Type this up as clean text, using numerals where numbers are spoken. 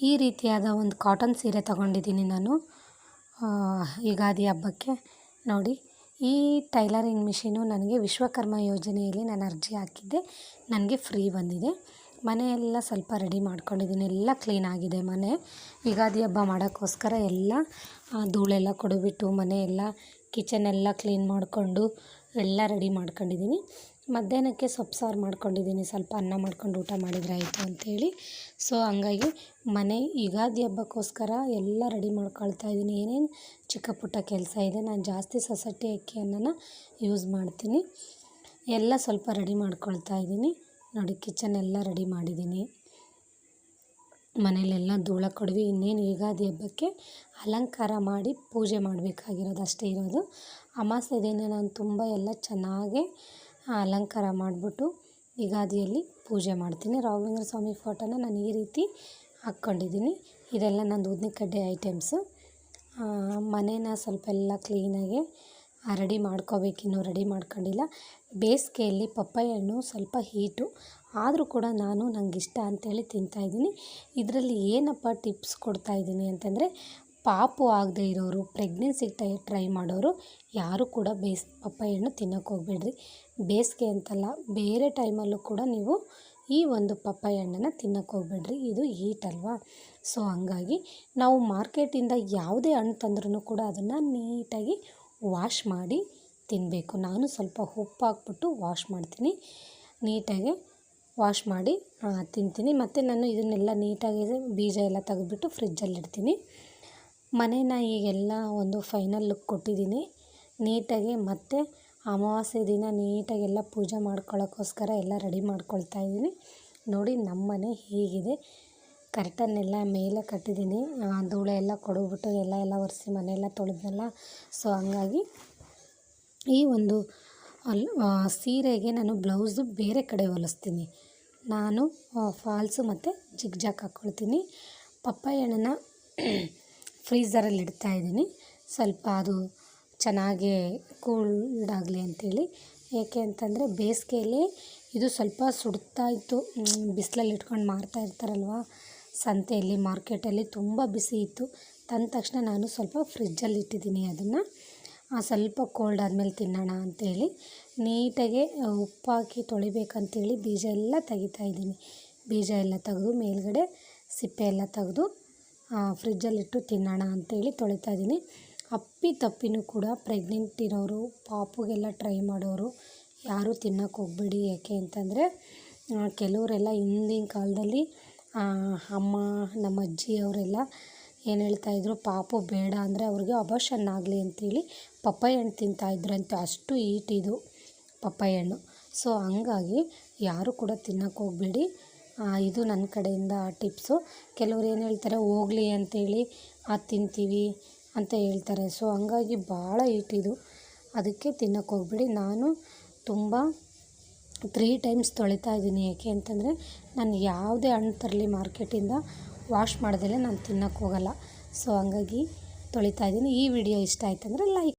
ಈ ರೀತಿಯಾದ ಒಂದು ಕಾಟನ್ ಸೀರೆ ತಗೊಂಡಿದ್ದೀನಿ ನಾನು ಯುಗಾದಿ ಹಬ್ಬಕ್ಕೆ. ನೋಡಿ, ಈ ಟೈಲರಿಂಗ್ ಮಿಷಿನು ನನಗೆ ವಿಶ್ವಕರ್ಮ ಯೋಜನೆಯಲ್ಲಿ ನಾನು ಅರ್ಜಿ ಹಾಕಿದ್ದೆ, ನನಗೆ ಫ್ರೀ ಬಂದಿದೆ. ಮನೆಯೆಲ್ಲ ಸ್ವಲ್ಪ ರೆಡಿ ಮಾಡ್ಕೊಂಡಿದ್ದೀನಿ, ಎಲ್ಲ ಕ್ಲೀನಾಗಿದೆ ಮನೆ. ಯುಗಾದಿ ಹಬ್ಬ ಮಾಡೋಕ್ಕೋಸ್ಕರ ಎಲ್ಲ ಧೂಳೆಲ್ಲ ಕೊಡುಬಿಟ್ಟು ಮನೆಯೆಲ್ಲ ಕಿಚನೆಲ್ಲ ಕ್ಲೀನ್ ಮಾಡಿಕೊಂಡು ಎಲ್ಲ ರೆಡಿ ಮಾಡ್ಕೊಂಡಿದ್ದೀನಿ. ಮಧ್ಯಾಹ್ನಕ್ಕೆ ಸೊಪ್ಪು ಸಾರು ಮಾಡ್ಕೊಂಡಿದ್ದೀನಿ, ಸ್ವಲ್ಪ ಅನ್ನ ಮಾಡ್ಕೊಂಡು ಊಟ ಮಾಡಿದರೆ ಆಯಿತು ಅಂಥೇಳಿ. ಸೊ ಹಂಗಾಗಿ ಮನೆ ಯುಗಾದಿ ಹಬ್ಬಕ್ಕೋಸ್ಕರ ಎಲ್ಲ ರೆಡಿ ಮಾಡ್ಕೊಳ್ತಾ ಇದ್ದೀನಿ. ಏನೇನು ಚಿಕ್ಕ ಪುಟ್ಟ ಕೆಲಸ ಇದೆ, ನಾನು ಜಾಸ್ತಿ ಸೊಸೈಟಿ ಅಕ್ಕಿ ಅನ್ನನ ಯೂಸ್ ಮಾಡ್ತೀನಿ. ಎಲ್ಲ ಸ್ವಲ್ಪ ರೆಡಿ ಮಾಡ್ಕೊಳ್ತಾ ಇದ್ದೀನಿ. ನೋಡಿ, ಕಿಚನ್ ಎಲ್ಲ ರೆಡಿ ಮಾಡಿದ್ದೀನಿ. ಮನೆಯಲ್ಲೆಲ್ಲ ಧೂಳ ಕೊಡವಿ. ಇನ್ನೇನು ಯುಗಾದಿ ಹಬ್ಬಕ್ಕೆ ಅಲಂಕಾರ ಮಾಡಿ ಪೂಜೆ ಮಾಡಬೇಕಾಗಿರೋದು ಅಷ್ಟೇ ಇರೋದು. ಅಮಾವಾಸ್ಯೆ ದಿನ ನಾನು ತುಂಬ ಎಲ್ಲ ಚೆನ್ನಾಗಿ ಅಲಂಕಾರ ಮಾಡಿಬಿಟ್ಟು ಯುಗಾದಿಯಲ್ಲಿ ಪೂಜೆ ಮಾಡ್ತೀನಿ. ರಾಘವೇಂದ್ರ ಸ್ವಾಮಿ ಫೋಟೋನ ನಾನು ಈ ರೀತಿ ಹಾಕ್ಕೊಂಡಿದ್ದೀನಿ. ಇದೆಲ್ಲ ನಂದು ಊದಿನಕಡ್ಡಿ ಐಟಮ್ಸು. ಮನೇನ ಸ್ವಲ್ಪ ಎಲ್ಲ ಕ್ಲೀನಾಗಿ ರೆಡಿ ಮಾಡ್ಕೋಬೇಕಿನ್ನೂ ರೆಡಿ ಮಾಡ್ಕೊಂಡಿಲ್ಲ. ಬೇಸಿಗೆಯಲ್ಲಿ ಪಪ್ಪಾಯ ಹಣ್ಣು ಸ್ವಲ್ಪ ಹೀಟು ಆದರೂ ಕೂಡ ನಂಗೆ ಇಷ್ಟ ಅಂಥೇಳಿ ತಿಂತಾಯಿದ್ದೀನಿ. ಇದರಲ್ಲಿ ಏನಪ್ಪ ಟಿಪ್ಸ್ ಕೊಡ್ತಾಯಿದ್ದೀನಿ ಅಂತಂದರೆ, ಪಾಪು ಆಗದೆ ಇರೋರು, ಪ್ರೆಗ್ನೆನ್ಸಿಗೆ ಟ್ರೈ ಮಾಡೋರು ಯಾರೂ ಕೂಡ ಪಪ್ಪಾಯ ಹಣ್ಣು ತಿನ್ನೋಕೆ ಹೋಗಬೇಡ್ರಿ. ಬೇಸಿಗೆ ಅಂತಲ್ಲ, ಬೇರೆ ಟೈಮಲ್ಲೂ ಕೂಡ ನೀವು ಈ ಒಂದು ಪಪ್ಪಾಯ ಹಣ್ಣನ್ನು ತಿನ್ನೋಕೆ ಹೋಗಬೇಡ್ರಿ. ಇದು ಹೀಟ್ ಅಲ್ವಾ. ಸೊ ಹಂಗಾಗಿ ನಾವು ಮಾರ್ಕೆಟಿಂದ ಯಾವುದೇ ಹಣ್ಣು ತಂದ್ರೂ ಕೂಡ ಅದನ್ನು ನೀಟಾಗಿ ವಾಶ್ ಮಾಡಿ ತಿನ್ನಬೇಕು. ನಾನು ಸ್ವಲ್ಪ ಉಪ್ಪು ಹಾಕ್ಬಿಟ್ಟು ವಾಶ್ ಮಾಡ್ತೀನಿ, ನೀಟಾಗಿ ವಾಶ್ ಮಾಡಿ ತಿಂತೀನಿ. ಮತ್ತು ನಾನು ಇದನ್ನೆಲ್ಲ ನೀಟಾಗಿ ಬೀಜ ಎಲ್ಲ ತೆಗೆದ್ಬಿಟ್ಟು ಫ್ರಿಜ್ಜಲ್ಲಿಡ್ತೀನಿ. ಮನೇನ ಈಗೆಲ್ಲ ಒಂದು ಫೈನಲ್ ಲುಕ್ ಕೊಟ್ಟಿದ್ದೀನಿ ನೀಟಾಗಿ. ಮತ್ತು ಅಮಾವಾಸ್ಯೆ ದಿನ ನೀಟಾಗೆಲ್ಲ ಪೂಜೆ ಮಾಡ್ಕೊಳ್ಳೋಕ್ಕೋಸ್ಕರ ಎಲ್ಲ ರೆಡಿ ಮಾಡ್ಕೊಳ್ತಾ ಇದ್ದೀನಿ. ನೋಡಿ, ನಮ್ಮ ಮನೆ ಹೀಗಿದೆ. ಕರ್ಟನ್ನೆಲ್ಲ ಮೇಲೆ ಕಟ್ಟಿದ್ದೀನಿ. ಧೂಳೆ ಎಲ್ಲ ಕೊಡೋಗ್ಬಿಟ್ಟು ಎಲ್ಲ ಒರೆಸಿ ಮನೆಯೆಲ್ಲ ತೊಳೆದ್ನಲ್ಲ. ಸೊ ಹಂಗಾಗಿ ಈ ಒಂದು ಸೀರೆಗೆ ನಾನು ಬ್ಲೌಸು ಬೇರೆ ಕಡೆ ಹೊಲಿಸ್ತೀನಿ. ನಾನು ಫಾಲ್ಸು ಮತ್ತು ಜಿಗ್ಜಾಗ್ ಹಾಕ್ಕೊಳ್ತೀನಿ. ಪಪ್ಪಾಯ ಹಣ್ಣನ್ನು ಫ್ರೀಝರಲ್ಲಿ ಇಡ್ತಾಯಿದ್ದೀನಿ, ಸ್ವಲ್ಪ ಅದು ಚೆನ್ನಾಗಿ ಕೂಲ್ಡಾಗಲಿ ಅಂಥೇಳಿ. ಏಕೆ ಅಂತಂದರೆ ಬೇಸಿಗೆಯಲ್ಲಿ ಇದು ಸ್ವಲ್ಪ ಸುಡ್ತಾ ಇತ್ತು. ಬಿಸಿಲಲ್ಲಿ ಇಟ್ಕೊಂಡು ಮಾರ್ತಾ ಇರ್ತಾರಲ್ವ ಸಂತೆಯಲ್ಲಿ, ಮಾರ್ಕೆಟಲ್ಲಿ ತುಂಬ ಬಿಸಿ ಇತ್ತು. ತಂದ ತಕ್ಷಣ ನಾನು ಸ್ವಲ್ಪ ಫ್ರಿಜ್ಜಲ್ಲಿ ಇಟ್ಟಿದ್ದೀನಿ. ಅದನ್ನು ಸ್ವಲ್ಪ ಕೋಲ್ಡ್ ಆದಮೇಲೆ ತಿನ್ನೋಣ ಅಂಥೇಳಿ ನೀಟಾಗಿ ಉಪ್ಪು ಹಾಕಿ ತೊಳಿಬೇಕಂತೇಳಿ ಬೀಜ ಎಲ್ಲ ತೆಗಿತಾಯಿದ್ದೀನಿ. ಬೀಜ ಎಲ್ಲ ತೆಗೆದು ಮೇಲ್ಗಡೆ ಸಿಪ್ಪೆ ಎಲ್ಲ ತೆಗೆದು ಫ್ರಿಜ್ಜಲ್ಲಿಟ್ಟು ತಿನ್ನೋಣ ಅಂಥೇಳಿ ತೊಳಿತಾಯಿದ್ದೀನಿ. ಅಪ್ಪಿತಪ್ಪಿನೂ ಕೂಡ ಪ್ರೆಗ್ನೆಂಟ್ ಇರೋರು, ಪಾಪುಗೆಲ್ಲ ಟ್ರೈ ಮಾಡೋರು ಯಾರೂ ತಿನ್ನೋಕೆ ಹೋಗಬೇಡಿ. ಯಾಕೆ ಅಂತಂದರೆ ಕೆಲವರೆಲ್ಲ ಹಿಂದಿನ ಕಾಲದಲ್ಲಿ ಅಮ್ಮ, ನಮ್ಮ ಅಜ್ಜಿ ಅವರೆಲ್ಲ ಏನು ಹೇಳ್ತಾಯಿದ್ರು, ಪಾಪು ಬೇಡ ಅಂದರೆ ಅವ್ರಿಗೆ ಅಬಾರ್ಷನ್ ಆಗಲಿ ಅಂಥೇಳಿ ಪಪ್ಪಾಯ ಹಣ್ಣು ತಿಂತಾಯಿದ್ರಂತೆ. ಅಷ್ಟು ಹೀಟ್ ಇದು ಪಪ್ಪಾಯ ಹಣ್ಣು. ಸೊ ಹಂಗಾಗಿ ಯಾರೂ ಕೂಡ ತಿನ್ನೋಕೆ ಹೋಗಬೇಡಿ. ಇದು ನನ್ನ ಕಡೆಯಿಂದ ಟಿಪ್ಸು. ಕೆಲವ್ರು ಏನು ಹೇಳ್ತಾರೆ, ಹೋಗಲಿ ಅಂಥೇಳಿ ಅದು ತಿಂತೀವಿ ಅಂತ ಹೇಳ್ತಾರೆ. ಸೊ ಹಂಗಾಗಿ ಭಾಳ ಹೀಟ್ ಇದು, ಅದಕ್ಕೆ ತಿನ್ನೋಕೆ ಹೋಗಬೇಡಿ. ನಾನು ತುಂಬ 3 ಟೈಮ್ಸ್ ತೊಳಿತಾ ಇದ್ದೀನಿ. ಏಕೆ ಅಂತಂದರೆ ನಾನು ಯಾವುದೇ ಹಣ್ಣು ತರಲಿ ಮಾರ್ಕೆಟಿಂದ ವಾಶ್ ಮಾಡ್ದಲೇ ನಾನು ತಿನ್ನೋಕೆ ಹೋಗಲ್ಲ. ಸೊ ಹಂಗಾಗಿ ತೊಳಿತಾ ಇದ್ದೀನಿ. ಈ ವಿಡಿಯೋ ಇಷ್ಟ ಆಯ್ತಂದರೆ ಲೈಕ್